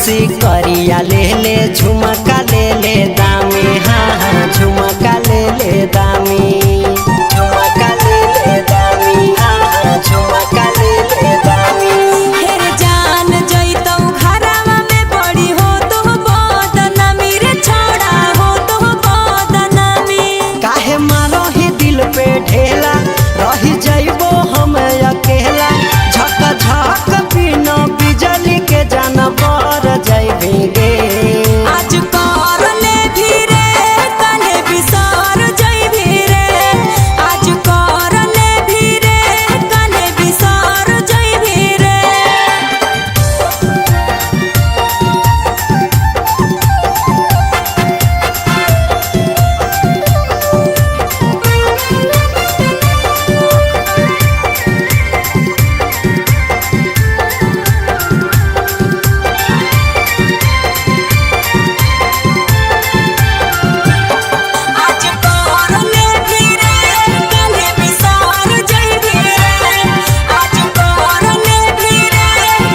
से करिया ले ले झुमका ले ले दामी, हाँ हाँ झुमका ले ले दामी, झुमका ले ले दामी, हाँ हाँ झुमका ले ले दामी। हेर जान जइतौ घरवा में बड़ी हो तो बदनामी रे छोड़ा हो तो बदनामी। काहे मारो ही दिल पे ढेला रही जइबो हम अकेला, झक झक बिना बिजली के जान पर जइबेगे। आज कर ले धीरे कने बिसर जइबी रे, आज कर ले धीरे कने बिसर जइबी रे। आज कर ले धीरे कने बिसर जइबी रे, आज कर ले धीरे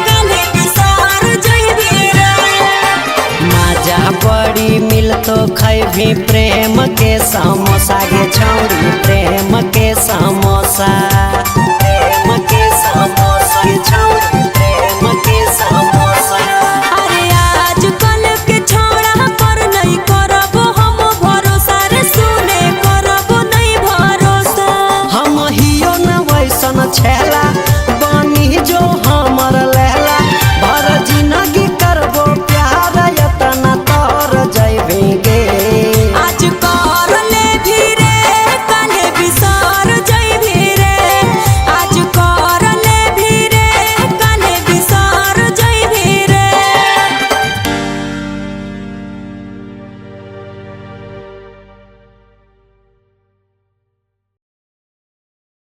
कने बिसर जइबी रे। मजा बड़ी मिलतो खैभी प्रेम के समोसा गे छौरी, प्रेम के समोसा।